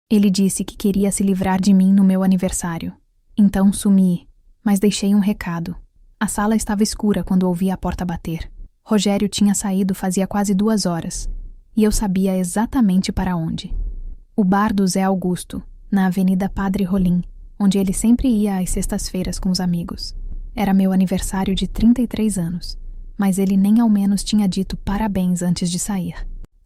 Ele disse que queria se livrar de mim no meu aniversário. Então sumi, mas deixei um recado. A sala estava escura quando ouvi a porta bater. Rogério tinha saído fazia quase 2 horas, e eu sabia exatamente para onde. O bar do Zé Augusto, na Avenida Padre Rolim, onde ele sempre ia às sextas-feiras com os amigos. Era meu aniversário de 33 anos, mas ele nem ao menos tinha dito parabéns antes de sair.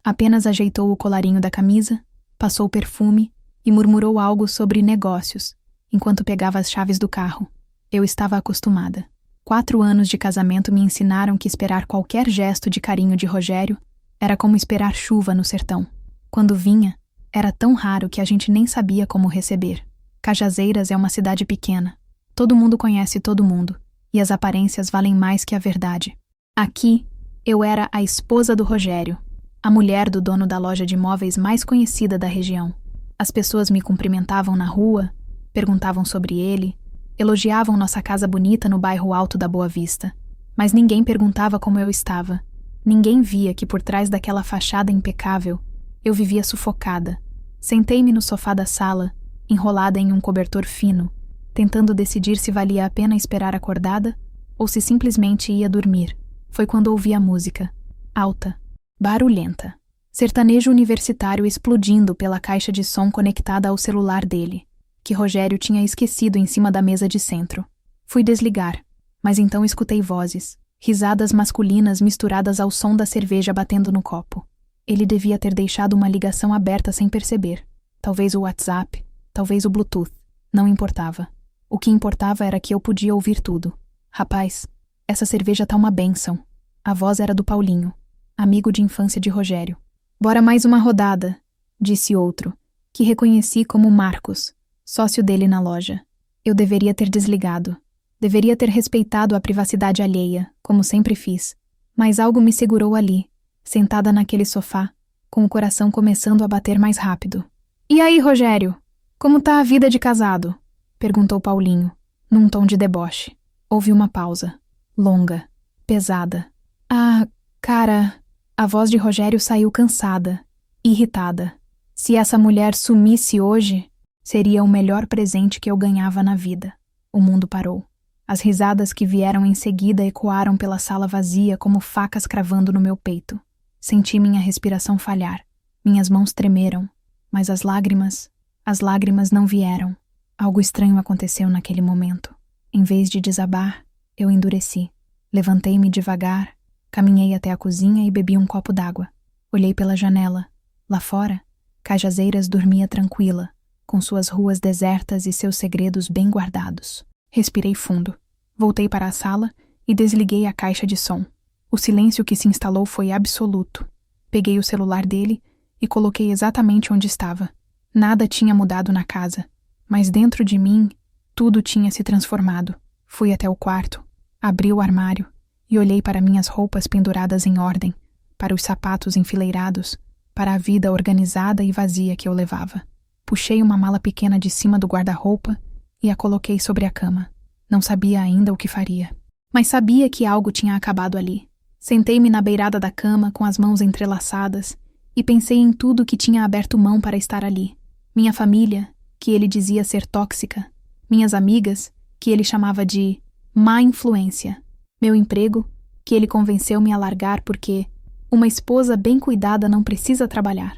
Apenas ajeitou o colarinho da camisa, passou perfume e murmurou algo sobre negócios, enquanto pegava as chaves do carro. Eu estava acostumada. 4 anos de casamento me ensinaram que esperar qualquer gesto de carinho de Rogério era como esperar chuva no sertão. Quando vinha, era tão raro que a gente nem sabia como receber. Cajazeiras é uma cidade pequena. Todo mundo conhece todo mundo, e as aparências valem mais que a verdade. Aqui, eu era a esposa do Rogério, a mulher do dono da loja de móveis mais conhecida da região. As pessoas me cumprimentavam na rua, perguntavam sobre ele, elogiavam nossa casa bonita no bairro Alto da Boa Vista. Mas ninguém perguntava como eu estava. Ninguém via que por trás daquela fachada impecável, eu vivia sufocada. Sentei-me no sofá da sala, enrolada em um cobertor fino, tentando decidir se valia a pena esperar acordada ou se simplesmente ia dormir. Foi quando ouvi a música, alta, barulhenta. Sertanejo universitário explodindo pela caixa de som conectada ao celular dele, que Rogério tinha esquecido em cima da mesa de centro. Fui desligar, mas então escutei vozes, risadas masculinas misturadas ao som da cerveja batendo no copo. Ele devia ter deixado uma ligação aberta sem perceber. Talvez o WhatsApp, talvez o Bluetooth. Não importava. O que importava era que eu podia ouvir tudo. Rapaz, essa cerveja tá uma bênção. A voz era do Paulinho, amigo de infância de Rogério. Bora mais uma rodada, disse outro, que reconheci como Marcos, sócio dele na loja. Eu deveria ter desligado. Deveria ter respeitado a privacidade alheia, como sempre fiz. Mas algo me segurou ali, sentada naquele sofá, com o coração começando a bater mais rápido. E aí, Rogério? Como tá a vida de casado? Perguntou Paulinho, num tom de deboche. Houve uma pausa, longa, pesada. Ah, cara... A voz de Rogério saiu cansada, irritada. Se essa mulher sumisse hoje, seria o melhor presente que eu ganhava na vida. O mundo parou. As risadas que vieram em seguida ecoaram pela sala vazia como facas cravando no meu peito. Senti minha respiração falhar. Minhas mãos tremeram, mas as lágrimas não vieram. Algo estranho aconteceu naquele momento. Em vez de desabar, eu endureci. Levantei-me devagar, caminhei até a cozinha e bebi um copo d'água. Olhei pela janela. Lá fora, Cajazeiras dormia tranquila, com suas ruas desertas e seus segredos bem guardados. Respirei fundo. Voltei para a sala e desliguei a caixa de som. O silêncio que se instalou foi absoluto. Peguei o celular dele e coloquei exatamente onde estava. Nada tinha mudado na casa, mas dentro de mim, tudo tinha se transformado. Fui até o quarto, abri o armário e olhei para minhas roupas penduradas em ordem, para os sapatos enfileirados, para a vida organizada e vazia que eu levava. Puxei uma mala pequena de cima do guarda-roupa e a coloquei sobre a cama. Não sabia ainda o que faria, mas sabia que algo tinha acabado ali. Sentei-me na beirada da cama com as mãos entrelaçadas e pensei em tudo que tinha aberto mão para estar ali. Minha família, que ele dizia ser tóxica. Minhas amigas, que ele chamava de má influência. Meu emprego, que ele convenceu-me a largar porque uma esposa bem cuidada não precisa trabalhar.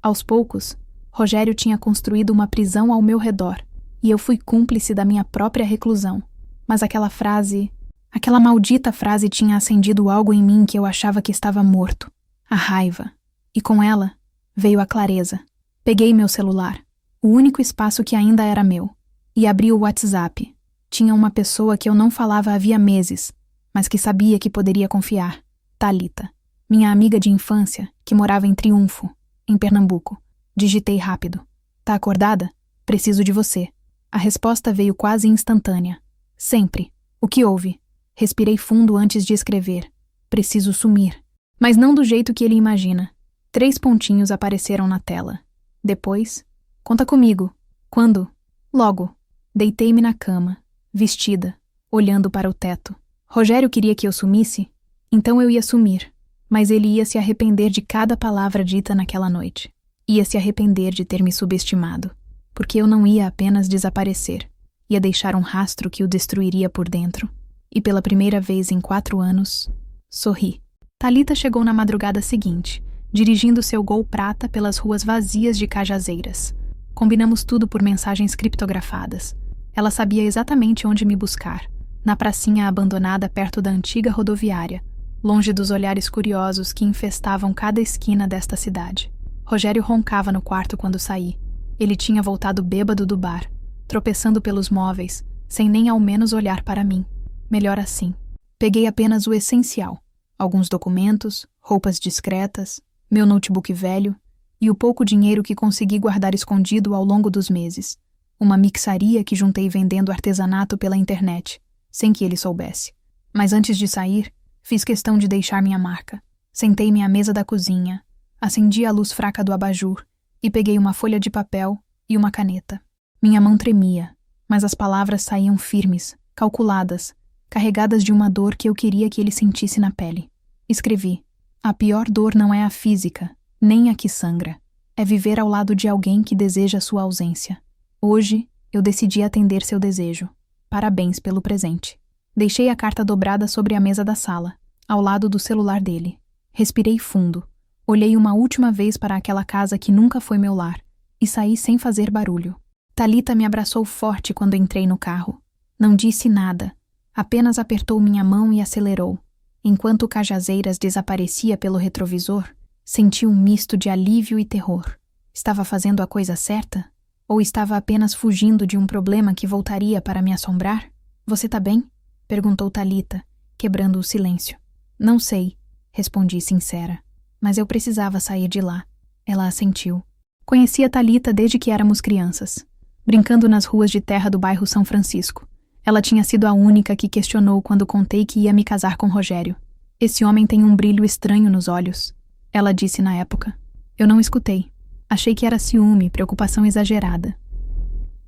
Aos poucos, Rogério tinha construído uma prisão ao meu redor e eu fui cúmplice da minha própria reclusão. Mas aquela maldita frase tinha acendido algo em mim que eu achava que estava morto. A raiva. E com ela, veio a clareza. Peguei meu celular, o único espaço que ainda era meu, e abri o WhatsApp. Tinha uma pessoa que eu não falava havia meses, mas que sabia que poderia confiar. Thalita, minha amiga de infância, que morava em Triunfo, em Pernambuco. Digitei rápido. Tá acordada? Preciso de você. A resposta veio quase instantânea. Sempre. O que houve? Respirei fundo antes de escrever. Preciso sumir. Mas não do jeito que ele imagina. 3 pontinhos apareceram na tela. Depois, conta comigo. Quando? Logo. Deitei-me na cama, vestida, olhando para o teto. Rogério queria que eu sumisse? Então eu ia sumir. Mas ele ia se arrepender de cada palavra dita naquela noite. Ia se arrepender de ter me subestimado, porque eu não ia apenas desaparecer, ia deixar um rastro que o destruiria por dentro. E pela primeira vez em 4 anos, sorri. Thalita chegou na madrugada seguinte, dirigindo seu Gol prata pelas ruas vazias de Cajazeiras. Combinamos tudo por mensagens criptografadas. Ela sabia exatamente onde me buscar, na pracinha abandonada perto da antiga rodoviária, longe dos olhares curiosos que infestavam cada esquina desta cidade. Rogério roncava no quarto quando saí. Ele tinha voltado bêbado do bar, tropeçando pelos móveis, sem nem ao menos olhar para mim. Melhor assim. Peguei apenas o essencial: alguns documentos, roupas discretas, meu notebook velho e o pouco dinheiro que consegui guardar escondido ao longo dos meses. Uma mixaria que juntei vendendo artesanato pela internet, sem que ele soubesse. Mas antes de sair, fiz questão de deixar minha marca. Sentei-me à mesa da cozinha, acendi a luz fraca do abajur e peguei uma folha de papel e uma caneta. Minha mão tremia, mas as palavras saíam firmes, calculadas, carregadas de uma dor que eu queria que ele sentisse na pele. Escrevi: a pior dor não é a física, nem a que sangra. É viver ao lado de alguém que deseja sua ausência. Hoje, eu decidi atender seu desejo. Parabéns pelo presente. Deixei a carta dobrada sobre a mesa da sala, ao lado do celular dele. Respirei fundo. Olhei uma última vez para aquela casa que nunca foi meu lar e saí sem fazer barulho. Thalita me abraçou forte quando entrei no carro. Não disse nada, apenas apertou minha mão e acelerou. Enquanto Cajazeiras desaparecia pelo retrovisor, senti um misto de alívio e terror. Estava fazendo a coisa certa? Ou estava apenas fugindo de um problema que voltaria para me assombrar? Você tá bem? Perguntou Thalita, quebrando o silêncio. Não sei, respondi sincera. Mas eu precisava sair de lá. Ela assentiu. Conhecia Thalita desde que éramos crianças, brincando nas ruas de terra do bairro São Francisco. Ela tinha sido a única que questionou quando contei que ia me casar com Rogério. Esse homem tem um brilho estranho nos olhos, ela disse na época. Eu não escutei. Achei que era ciúme, preocupação exagerada.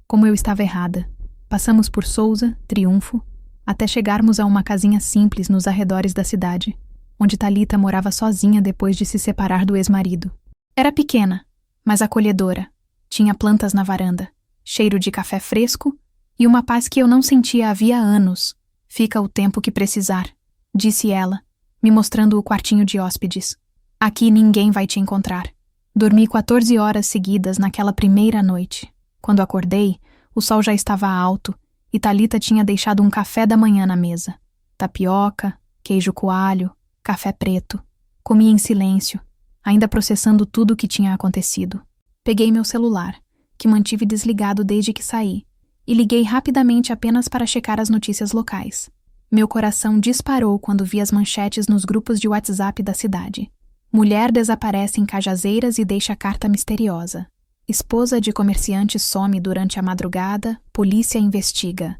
Como eu estava errada. Passamos por Souza, Triunfo, até chegarmos a uma casinha simples nos arredores da cidade, onde Thalita morava sozinha depois de se separar do ex-marido. Era pequena, mas acolhedora. Tinha plantas na varanda, cheiro de café fresco e uma paz que eu não sentia havia anos. Fica o tempo que precisar, disse ela, me mostrando o quartinho de hóspedes. Aqui ninguém vai te encontrar. Dormi 14 horas seguidas naquela primeira noite. Quando acordei, o sol já estava alto e Thalita tinha deixado um café da manhã na mesa. Tapioca, queijo coalho, café preto. Comi em silêncio, ainda processando tudo o que tinha acontecido. Peguei meu celular, que mantive desligado desde que saí, e liguei rapidamente apenas para checar as notícias locais. Meu coração disparou quando vi as manchetes nos grupos de WhatsApp da cidade. Mulher desaparece em Cajazeiras e deixa carta misteriosa. Esposa de comerciante some durante a madrugada, polícia investiga.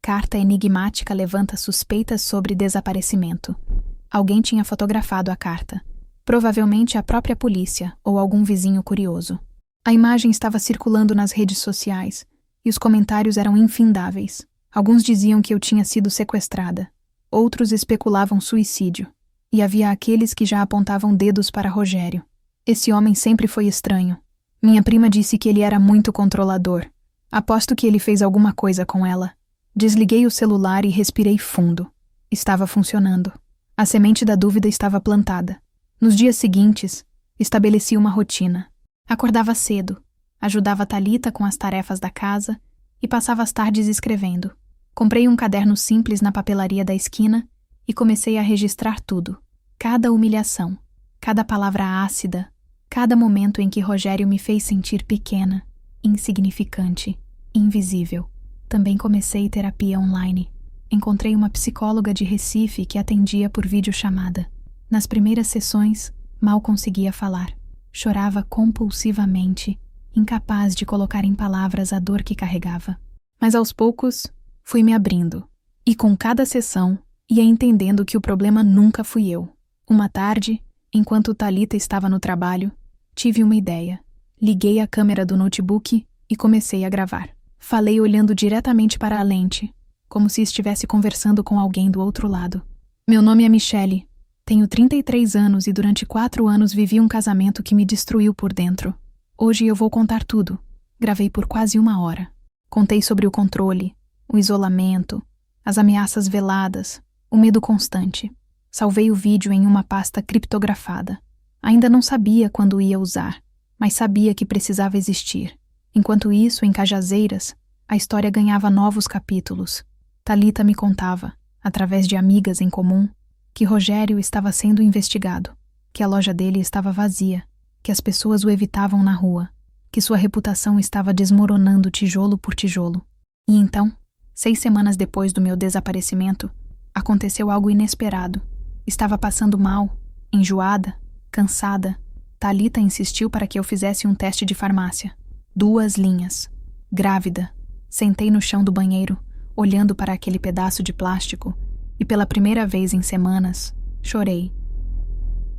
Carta enigmática levanta suspeitas sobre desaparecimento. Alguém tinha fotografado a carta. Provavelmente a própria polícia ou algum vizinho curioso. A imagem estava circulando nas redes sociais e os comentários eram infindáveis. Alguns diziam que eu tinha sido sequestrada. Outros especulavam suicídio. E havia aqueles que já apontavam dedos para Rogério. Esse homem sempre foi estranho. Minha prima disse que ele era muito controlador. Aposto que ele fez alguma coisa com ela. Desliguei o celular e respirei fundo. Estava funcionando. A semente da dúvida estava plantada. Nos dias seguintes, estabeleci uma rotina. Acordava cedo, ajudava Thalita com as tarefas da casa e passava as tardes escrevendo. Comprei um caderno simples na papelaria da esquina e comecei a registrar tudo. Cada humilhação, cada palavra ácida, cada momento em que Rogério me fez sentir pequena, insignificante, invisível. Também comecei terapia online. Encontrei uma psicóloga de Recife que atendia por videochamada. Nas primeiras sessões, mal conseguia falar. Chorava compulsivamente, incapaz de colocar em palavras a dor que carregava. Mas aos poucos, fui me abrindo. E com cada sessão, ia entendendo que o problema nunca fui eu. Uma tarde, enquanto Thalita estava no trabalho, tive uma ideia. Liguei a câmera do notebook e comecei a gravar. Falei olhando diretamente para a lente, como se estivesse conversando com alguém do outro lado. Meu nome é Michele. Tenho 33 anos e durante 4 anos vivi um casamento que me destruiu por dentro. Hoje eu vou contar tudo. Gravei por quase 1 hora. Contei sobre o controle, o isolamento, as ameaças veladas, o medo constante. Salvei o vídeo em uma pasta criptografada. Ainda não sabia quando ia usar, mas sabia que precisava existir. Enquanto isso, em Cajazeiras, a história ganhava novos capítulos. Thalita me contava, através de amigas em comum, que Rogério estava sendo investigado, que a loja dele estava vazia, que as pessoas o evitavam na rua, que sua reputação estava desmoronando tijolo por tijolo. E então, 6 semanas depois do meu desaparecimento, aconteceu algo inesperado. Estava passando mal, enjoada, cansada. Thalita insistiu para que eu fizesse um teste de farmácia. 2 linhas. Grávida. Sentei no chão do banheiro, olhando para aquele pedaço de plástico, e pela primeira vez em semanas, chorei.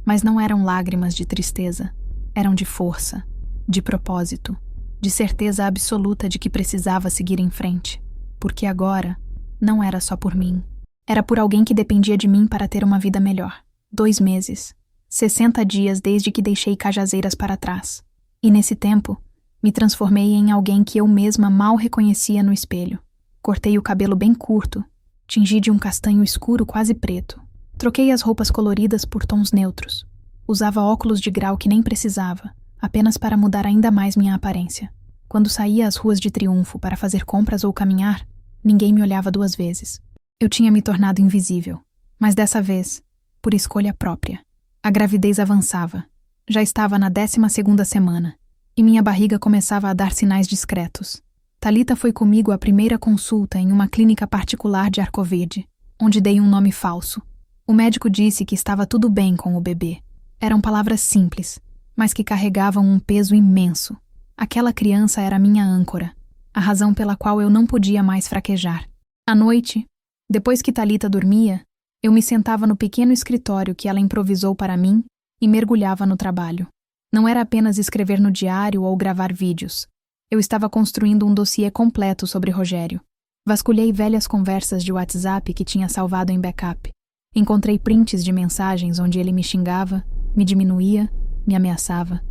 Mas não eram lágrimas de tristeza, eram de força, de propósito, de certeza absoluta de que precisava seguir em frente, porque agora não era só por mim. Era por alguém que dependia de mim para ter uma vida melhor. 2 meses, 60 dias desde que deixei Cajazeiras para trás. E nesse tempo, me transformei em alguém que eu mesma mal reconhecia no espelho. Cortei o cabelo bem curto, tingi de um castanho escuro quase preto. Troquei as roupas coloridas por tons neutros. Usava óculos de grau que nem precisava, apenas para mudar ainda mais minha aparência. Quando saía às ruas de Triunfo para fazer compras ou caminhar, ninguém me olhava 2 vezes. Eu tinha me tornado invisível, mas dessa vez, por escolha própria. A gravidez avançava. Já estava na 12ª semana, e minha barriga começava a dar sinais discretos. Thalita foi comigo à primeira consulta em uma clínica particular de Arco Verde, onde dei um nome falso. O médico disse que estava tudo bem com o bebê. Eram palavras simples, mas que carregavam um peso imenso. Aquela criança era minha âncora, a razão pela qual eu não podia mais fraquejar. À noite, depois que Thalita dormia, eu me sentava no pequeno escritório que ela improvisou para mim e mergulhava no trabalho. Não era apenas escrever no diário ou gravar vídeos. Eu estava construindo um dossiê completo sobre Rogério. Vasculhei velhas conversas de WhatsApp que tinha salvado em backup. Encontrei prints de mensagens onde ele me xingava, me diminuía, me ameaçava.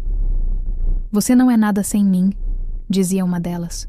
"Você não é nada sem mim", dizia uma delas.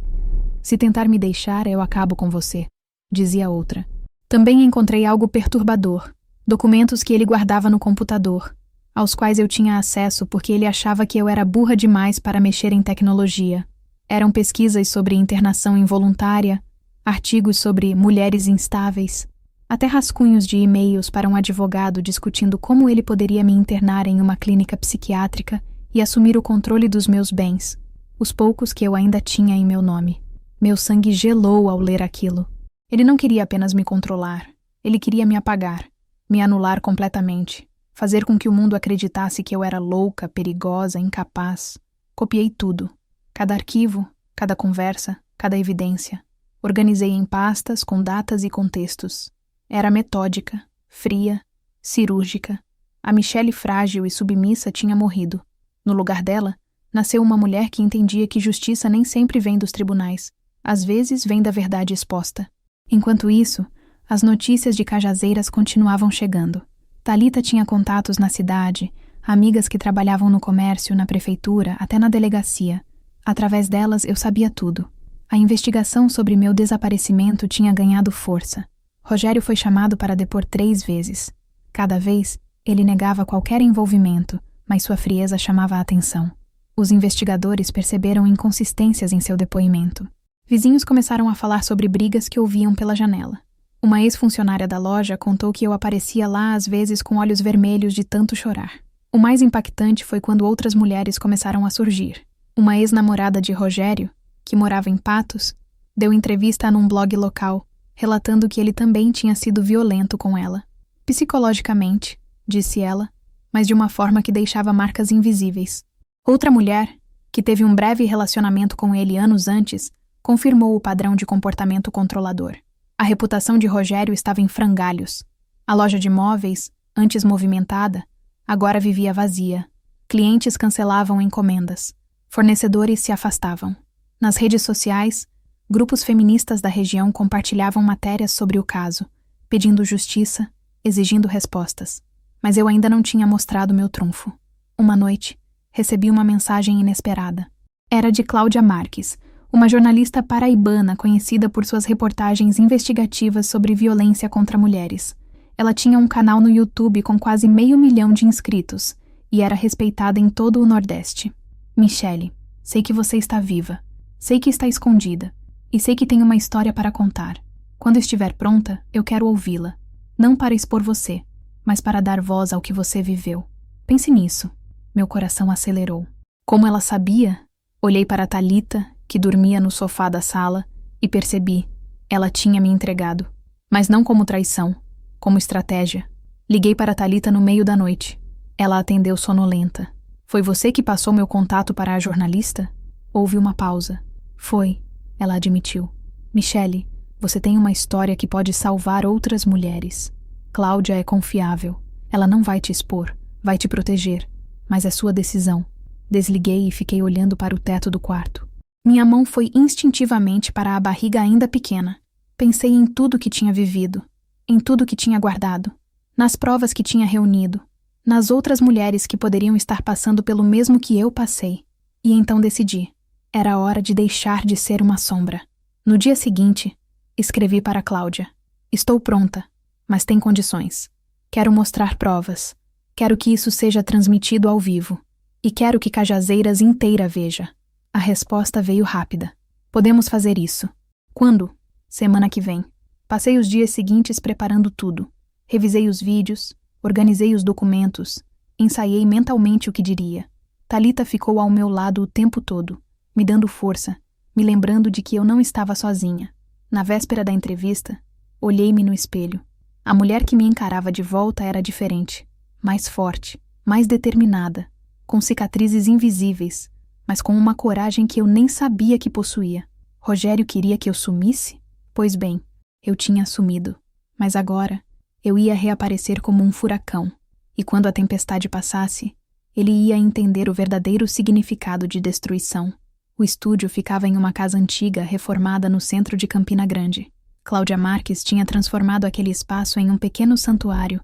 "Se tentar me deixar, eu acabo com você", dizia outra. Também encontrei algo perturbador, documentos que ele guardava no computador, aos quais eu tinha acesso porque ele achava que eu era burra demais para mexer em tecnologia. Eram pesquisas sobre internação involuntária, artigos sobre mulheres instáveis, até rascunhos de e-mails para um advogado discutindo como ele poderia me internar em uma clínica psiquiátrica e assumir o controle dos meus bens, os poucos que eu ainda tinha em meu nome. Meu sangue gelou ao ler aquilo. Ele não queria apenas me controlar, ele queria me apagar, me anular completamente, fazer com que o mundo acreditasse que eu era louca, perigosa, incapaz. Copiei tudo. Cada arquivo, cada conversa, cada evidência. Organizei em pastas com datas e contextos. Era metódica, fria, cirúrgica. A Michelle frágil e submissa tinha morrido. No lugar dela, nasceu uma mulher que entendia que justiça nem sempre vem dos tribunais. Às vezes vem da verdade exposta. Enquanto isso, as notícias de Cajazeiras continuavam chegando. Thalita tinha contatos na cidade, amigas que trabalhavam no comércio, na prefeitura, até na delegacia. Através delas eu sabia tudo. A investigação sobre meu desaparecimento tinha ganhado força. Rogério foi chamado para depor 3 vezes. Cada vez, ele negava qualquer envolvimento, mas sua frieza chamava a atenção. Os investigadores perceberam inconsistências em seu depoimento. Vizinhos começaram a falar sobre brigas que ouviam pela janela. Uma ex-funcionária da loja contou que eu aparecia lá às vezes com olhos vermelhos de tanto chorar. O mais impactante foi quando outras mulheres começaram a surgir. Uma ex-namorada de Rogério, que morava em Patos, deu entrevista num blog local, relatando que ele também tinha sido violento com ela. Psicologicamente, disse ela, mas de uma forma que deixava marcas invisíveis. Outra mulher, que teve um breve relacionamento com ele anos antes, confirmou o padrão de comportamento controlador. A reputação de Rogério estava em frangalhos. A loja de móveis, antes movimentada, agora vivia vazia. Clientes cancelavam encomendas. Fornecedores se afastavam. Nas redes sociais, grupos feministas da região compartilhavam matérias sobre o caso, pedindo justiça, exigindo respostas. Mas eu ainda não tinha mostrado meu trunfo. Uma noite, recebi uma mensagem inesperada. Era de Cláudia Marques, uma jornalista paraibana conhecida por suas reportagens investigativas sobre violência contra mulheres. Ela tinha um canal no YouTube com quase 500 mil de inscritos e era respeitada em todo o Nordeste. Michele, sei que você está viva. Sei que está escondida. E sei que tem uma história para contar. Quando estiver pronta, eu quero ouvi-la. Não para expor você, mas para dar voz ao que você viveu. Pense nisso. Meu coração acelerou. Como ela sabia? Olhei para Thalita, que dormia no sofá da sala, e percebi. Ela tinha me entregado. Mas não como traição, como estratégia. Liguei para Thalita no meio da noite. Ela atendeu sonolenta. Foi você que passou meu contato para a jornalista? Houve uma pausa. Foi, ela admitiu. Michele, você tem uma história que pode salvar outras mulheres. Cláudia é confiável. Ela não vai te expor, vai te proteger. Mas é sua decisão. Desliguei e fiquei olhando para o teto do quarto. Minha mão foi instintivamente para a barriga ainda pequena. Pensei em tudo que tinha vivido, em tudo que tinha guardado, nas provas que tinha reunido, nas outras mulheres que poderiam estar passando pelo mesmo que eu passei. E então decidi. Era hora de deixar de ser uma sombra. No dia seguinte, escrevi para Cláudia. Estou pronta, mas tem condições. Quero mostrar provas. Quero que isso seja transmitido ao vivo. E quero que Cajazeiras inteira veja. A resposta veio rápida. Podemos fazer isso. Quando? Semana que vem. Passei os dias seguintes preparando tudo. Revisei os vídeos, organizei os documentos, ensaiei mentalmente o que diria. Thalita ficou ao meu lado o tempo todo, me dando força, me lembrando de que eu não estava sozinha. Na véspera da entrevista, olhei-me no espelho. A mulher que me encarava de volta era diferente, mais forte, mais determinada, com cicatrizes invisíveis, mas com uma coragem que eu nem sabia que possuía. Rogério queria que eu sumisse? Pois bem, eu tinha sumido, mas agora eu ia reaparecer como um furacão, e quando a tempestade passasse, ele ia entender o verdadeiro significado de destruição. O estúdio ficava em uma casa antiga, reformada no centro de Campina Grande. Cláudia Marques tinha transformado aquele espaço em um pequeno santuário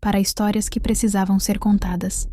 para histórias que precisavam ser contadas.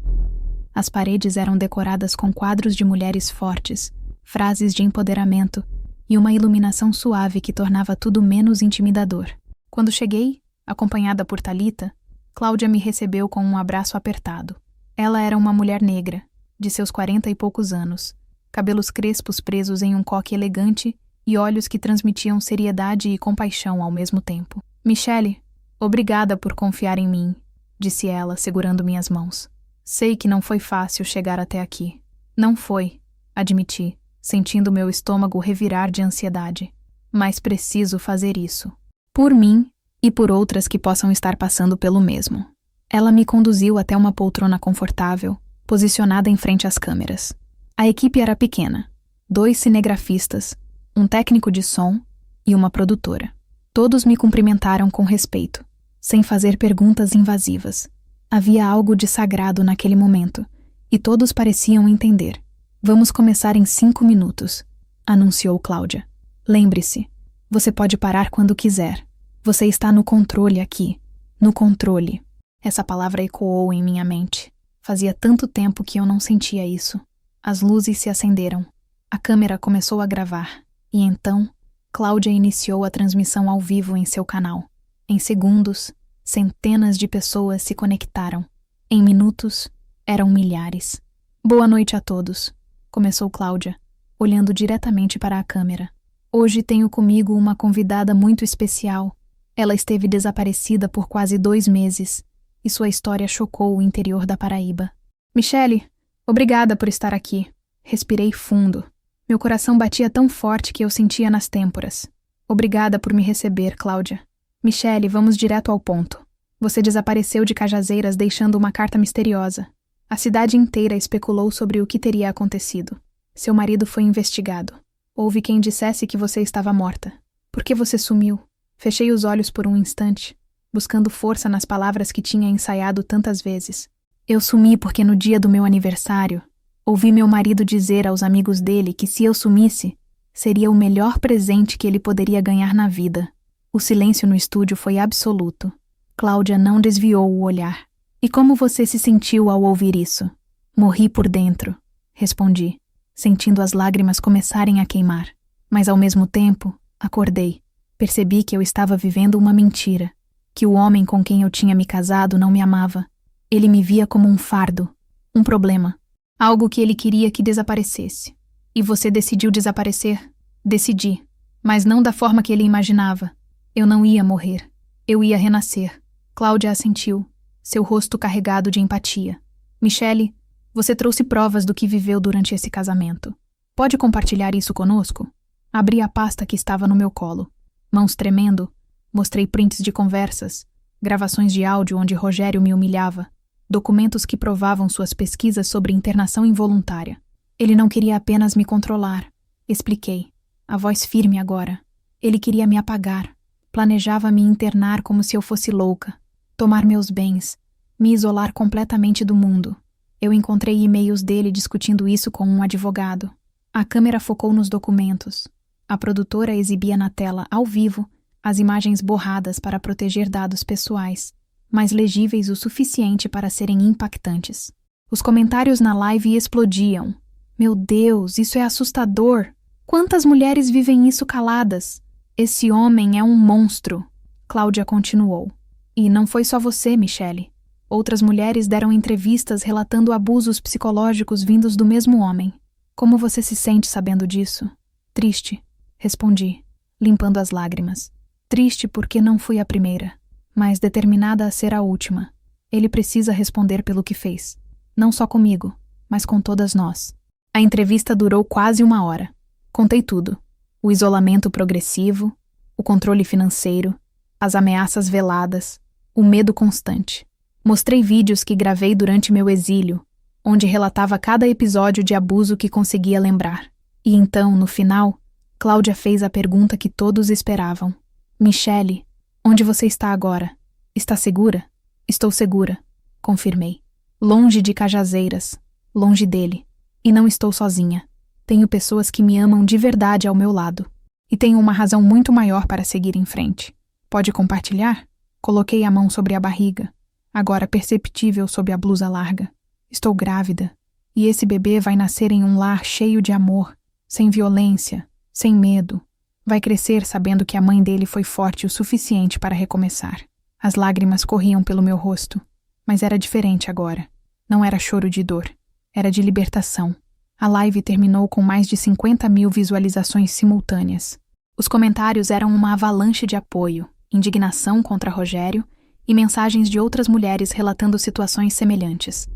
As paredes eram decoradas com quadros de mulheres fortes, frases de empoderamento e uma iluminação suave que tornava tudo menos intimidador. Quando cheguei, acompanhada por Thalita, Cláudia me recebeu com um abraço apertado. Ela era uma mulher negra, de seus 40 e poucos anos, cabelos crespos presos em um coque elegante e olhos que transmitiam seriedade e compaixão ao mesmo tempo. Michele, obrigada por confiar em mim, disse ela, segurando minhas mãos. Sei que não foi fácil chegar até aqui. Não foi, admiti, sentindo meu estômago revirar de ansiedade. Mas preciso fazer isso. Por mim e por outras que possam estar passando pelo mesmo. Ela me conduziu até uma poltrona confortável, posicionada em frente às câmeras. A equipe era pequena. 2 cinegrafistas, um técnico de som e uma produtora. Todos me cumprimentaram com respeito, sem fazer perguntas invasivas. Havia algo de sagrado naquele momento, e todos pareciam entender. Vamos começar em 5 minutos, anunciou Cláudia. Lembre-se, você pode parar quando quiser. Você está no controle aqui. No controle. Essa palavra ecoou em minha mente. Fazia tanto tempo que eu não sentia isso. As luzes se acenderam. A câmera começou a gravar. E então, Cláudia iniciou a transmissão ao vivo em seu canal. Em segundos, centenas de pessoas se conectaram. Em minutos, eram milhares. Boa noite a todos, começou Cláudia, olhando diretamente para a câmera. Hoje tenho comigo uma convidada muito especial. Ela esteve desaparecida por quase 2 meses, e sua história chocou o interior da Paraíba. Michele, obrigada por estar aqui. Respirei fundo. Meu coração batia tão forte que eu sentia nas têmporas. Obrigada por me receber, Cláudia. Michele, vamos direto ao ponto. Você desapareceu de Cajazeiras deixando uma carta misteriosa. A cidade inteira especulou sobre o que teria acontecido. Seu marido foi investigado. Houve quem dissesse que você estava morta. Por que você sumiu? Fechei os olhos por um instante, buscando força nas palavras que tinha ensaiado tantas vezes. Eu sumi porque no dia do meu aniversário, ouvi meu marido dizer aos amigos dele que se eu sumisse, seria o melhor presente que ele poderia ganhar na vida. O silêncio no estúdio foi absoluto. Cláudia não desviou o olhar. E como você se sentiu ao ouvir isso? Morri por dentro, respondi, sentindo as lágrimas começarem a queimar. Mas ao mesmo tempo, acordei. Percebi que eu estava vivendo uma mentira, que o homem com quem eu tinha me casado não me amava. Ele me via como um fardo, um problema, algo que ele queria que desaparecesse. E você decidiu desaparecer? Decidi, mas não da forma que ele imaginava. Eu não ia morrer. Eu ia renascer. Cláudia assentiu, seu rosto carregado de empatia. Michele, você trouxe provas do que viveu durante esse casamento. Pode compartilhar isso conosco? Abri a pasta que estava no meu colo. Mãos tremendo, mostrei prints de conversas, gravações de áudio onde Rogério me humilhava, documentos que provavam suas pesquisas sobre internação involuntária. Ele não queria apenas me controlar. Expliquei, a voz firme agora. Ele queria me apagar. Planejava me internar como se eu fosse louca, tomar meus bens, me isolar completamente do mundo. Eu encontrei e-mails dele discutindo isso com um advogado. A câmera focou nos documentos. A produtora exibia na tela, ao vivo, as imagens borradas para proteger dados pessoais, mas legíveis o suficiente para serem impactantes. Os comentários na live explodiam. Meu Deus, isso é assustador! Quantas mulheres vivem isso caladas? Esse homem é um monstro, Cláudia continuou. E não foi só você, Michele. Outras mulheres deram entrevistas relatando abusos psicológicos vindos do mesmo homem. Como você se sente sabendo disso? Triste, respondi, limpando as lágrimas. Triste porque não fui a primeira, mas determinada a ser a última. Ele precisa responder pelo que fez. Não só comigo, mas com todas nós. A entrevista durou quase 1 hora. Contei tudo. O isolamento progressivo, o controle financeiro, as ameaças veladas, o medo constante. Mostrei vídeos que gravei durante meu exílio, onde relatava cada episódio de abuso que conseguia lembrar. E então, no final, Cláudia fez a pergunta que todos esperavam. Michele, onde você está agora? Está segura? Estou segura, confirmei. Longe de Cajazeiras, longe dele. E não estou sozinha. Tenho pessoas que me amam de verdade ao meu lado. E tenho uma razão muito maior para seguir em frente. Pode compartilhar? Coloquei a mão sobre a barriga, agora perceptível sob a blusa larga. Estou grávida. E esse bebê vai nascer em um lar cheio de amor, sem violência, sem medo. Vai crescer sabendo que a mãe dele foi forte o suficiente para recomeçar. As lágrimas corriam pelo meu rosto, mas era diferente agora. Não era choro de dor, era de libertação. A live terminou com mais de 50.000 visualizações simultâneas. Os comentários eram uma avalanche de apoio, indignação contra Rogério e mensagens de outras mulheres relatando situações semelhantes.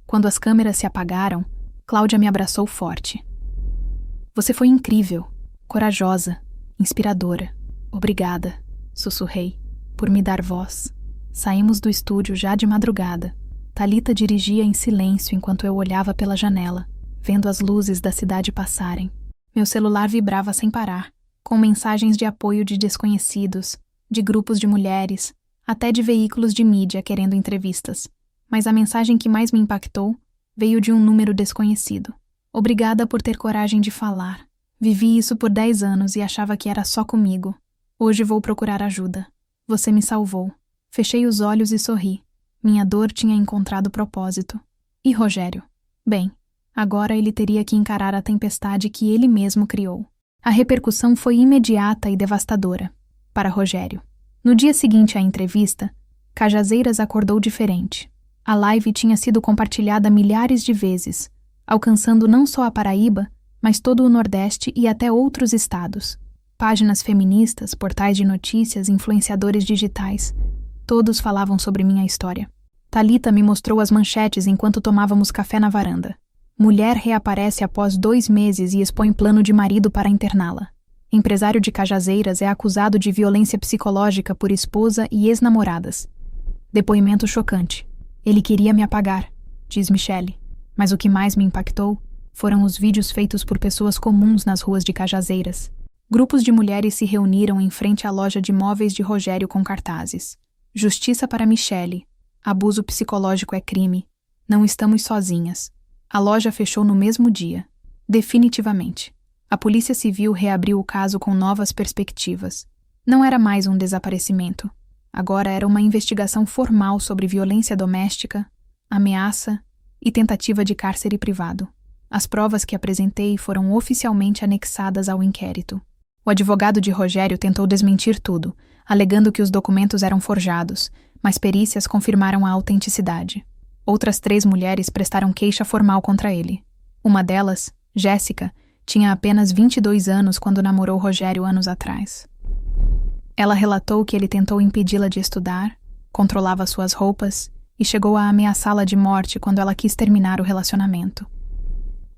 Quando as câmeras se apagaram, Cláudia me abraçou forte. Você foi incrível, corajosa, inspiradora. Obrigada, sussurrei, por me dar voz. Saímos do estúdio já de madrugada. Thalita dirigia em silêncio enquanto eu olhava pela janela, vendo as luzes da cidade passarem. Meu celular vibrava sem parar, com mensagens de apoio de desconhecidos, de grupos de mulheres, até de veículos de mídia querendo entrevistas. Mas a mensagem que mais me impactou veio de um número desconhecido. Obrigada por ter coragem de falar. Vivi isso por 10 anos e achava que era só comigo. Hoje vou procurar ajuda. Você me salvou. Fechei os olhos e sorri. Minha dor tinha encontrado propósito. E Rogério? Bem, agora ele teria que encarar a tempestade que ele mesmo criou. A repercussão foi imediata e devastadora. Para Rogério. No dia seguinte à entrevista, Cajazeiras acordou diferente. A live tinha sido compartilhada milhares de vezes, alcançando não só a Paraíba, mas todo o Nordeste e até outros estados. Páginas feministas, portais de notícias, influenciadores digitais. Todos falavam sobre minha história. Thalita me mostrou as manchetes enquanto tomávamos café na varanda. Mulher reaparece após 2 meses e expõe plano de marido para interná-la. Empresário de Cajazeiras é acusado de violência psicológica por esposa e ex-namoradas. Depoimento chocante. Ele queria me apagar, diz Michele. Mas o que mais me impactou foram os vídeos feitos por pessoas comuns nas ruas de Cajazeiras. Grupos de mulheres se reuniram em frente à loja de móveis de Rogério com cartazes. Justiça para Michele. Abuso psicológico é crime. Não estamos sozinhas. A loja fechou no mesmo dia. Definitivamente. A Polícia Civil reabriu o caso com novas perspectivas. Não era mais um desaparecimento. Agora era uma investigação formal sobre violência doméstica, ameaça e tentativa de cárcere privado. As provas que apresentei foram oficialmente anexadas ao inquérito. O advogado de Rogério tentou desmentir tudo, alegando que os documentos eram forjados, mas perícias confirmaram a autenticidade. Outras 3 mulheres prestaram queixa formal contra ele. Uma delas, Jéssica, tinha apenas 22 anos quando namorou Rogério anos atrás. Ela relatou que ele tentou impedi-la de estudar, controlava suas roupas e chegou a ameaçá-la de morte quando ela quis terminar o relacionamento.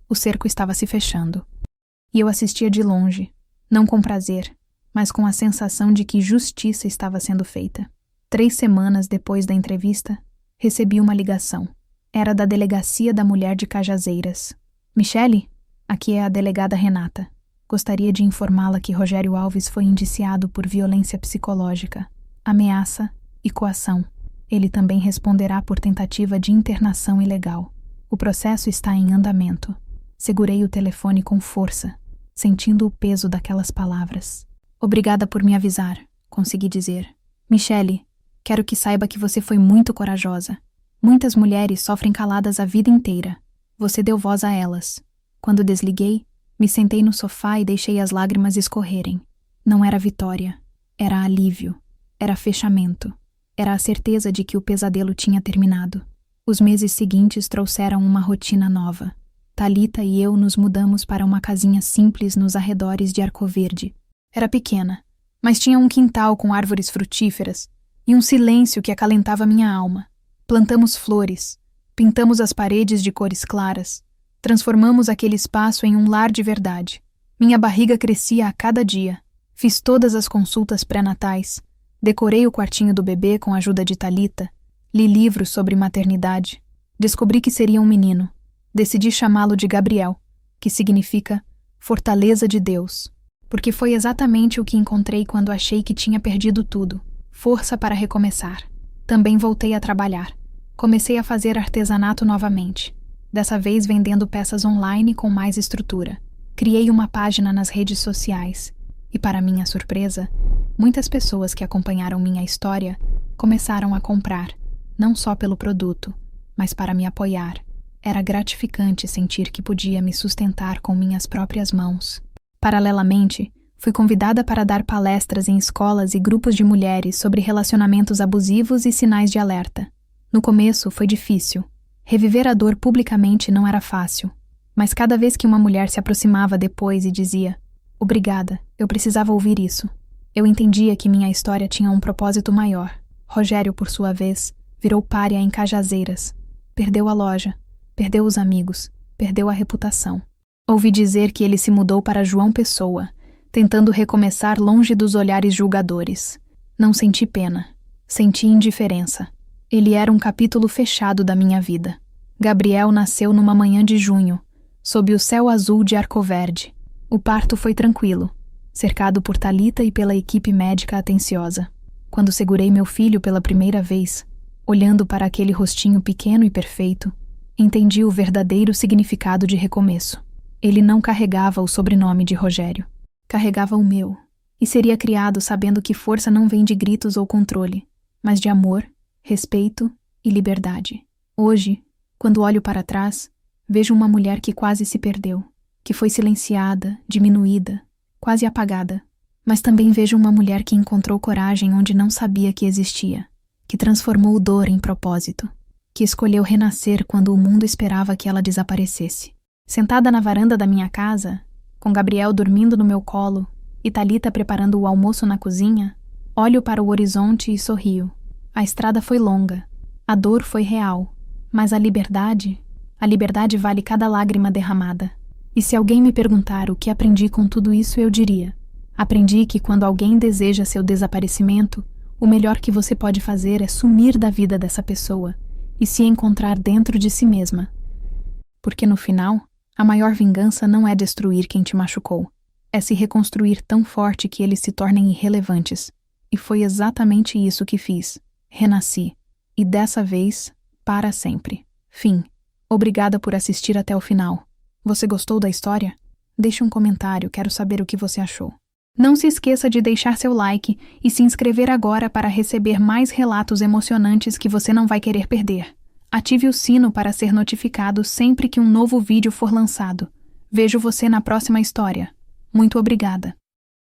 O cerco estava se fechando. E eu assistia de longe, não com prazer, mas com a sensação de que justiça estava sendo feita. 3 semanas depois da entrevista, recebi uma ligação. Era da Delegacia da Mulher de Cajazeiras. Michele, aqui é a delegada Renata. Gostaria de informá-la que Rogério Alves foi indiciado por violência psicológica, ameaça e coação. Ele também responderá por tentativa de internação ilegal. O processo está em andamento. Segurei o telefone com força, sentindo o peso daquelas palavras. Obrigada por me avisar, consegui dizer. Michele, quero que saiba que você foi muito corajosa. Muitas mulheres sofrem caladas a vida inteira. Você deu voz a elas. Quando desliguei, me sentei no sofá e deixei as lágrimas escorrerem. Não era vitória, era alívio, era fechamento, era a certeza de que o pesadelo tinha terminado. Os meses seguintes trouxeram uma rotina nova. Thalita e eu nos mudamos para uma casinha simples nos arredores de Arcoverde. Era pequena, mas tinha um quintal com árvores frutíferas e um silêncio que acalentava minha alma. Plantamos flores, pintamos as paredes de cores claras, transformamos aquele espaço em um lar de verdade. Minha barriga crescia a cada dia. Fiz todas as consultas pré-natais, decorei o quartinho do bebê com a ajuda de Thalita, li livros sobre maternidade, descobri que seria um menino. Decidi chamá-lo de Gabriel, que significa Fortaleza de Deus, porque foi exatamente o que encontrei quando achei que tinha perdido tudo, força para recomeçar. Também voltei a trabalhar. Comecei a fazer artesanato novamente, dessa vez vendendo peças online com mais estrutura. Criei uma página nas redes sociais e, para minha surpresa, muitas pessoas que acompanharam minha história começaram a comprar, não só pelo produto, mas para me apoiar. Era gratificante sentir que podia me sustentar com minhas próprias mãos. Paralelamente, fui convidada para dar palestras em escolas e grupos de mulheres sobre relacionamentos abusivos e sinais de alerta. No começo foi difícil. Reviver a dor publicamente não era fácil, mas cada vez que uma mulher se aproximava depois e dizia "Obrigada, eu precisava ouvir isso", eu entendia que minha história tinha um propósito maior. Rogério, por sua vez, virou pária em Cajazeiras. Perdeu a loja, perdeu os amigos, perdeu a reputação. Ouvi dizer que ele se mudou para João Pessoa, tentando recomeçar longe dos olhares julgadores. Não senti pena, senti indiferença. Ele era um capítulo fechado da minha vida. Gabriel nasceu numa manhã de junho, sob o céu azul de Arcoverde. O parto foi tranquilo, cercado por Thalita e pela equipe médica atenciosa. Quando segurei meu filho pela primeira vez, olhando para aquele rostinho pequeno e perfeito, entendi o verdadeiro significado de recomeço. Ele não carregava o sobrenome de Rogério. Carregava o meu, e seria criado sabendo que força não vem de gritos ou controle, mas de amor, respeito e liberdade. Hoje, quando olho para trás, vejo uma mulher que quase se perdeu, que foi silenciada, diminuída, quase apagada. Mas também vejo uma mulher que encontrou coragem onde não sabia que existia, que transformou dor em propósito, que escolheu renascer quando o mundo esperava que ela desaparecesse. Sentada na varanda da minha casa, com Gabriel dormindo no meu colo e Thalita preparando o almoço na cozinha, olho para o horizonte e sorrio. A estrada foi longa, a dor foi real, mas a liberdade vale cada lágrima derramada. E se alguém me perguntar o que aprendi com tudo isso, eu diria: aprendi que quando alguém deseja seu desaparecimento, o melhor que você pode fazer é sumir da vida dessa pessoa e se encontrar dentro de si mesma. Porque no final, a maior vingança não é destruir quem te machucou, é se reconstruir tão forte que eles se tornem irrelevantes. E foi exatamente isso que fiz. Renasci. E dessa vez, para sempre. Fim. Obrigada por assistir até o final. Você gostou da história? Deixe um comentário, quero saber o que você achou. Não se esqueça de deixar seu like e se inscrever agora para receber mais relatos emocionantes que você não vai querer perder. Ative o sino para ser notificado sempre que um novo vídeo for lançado. Vejo você na próxima história. Muito obrigada.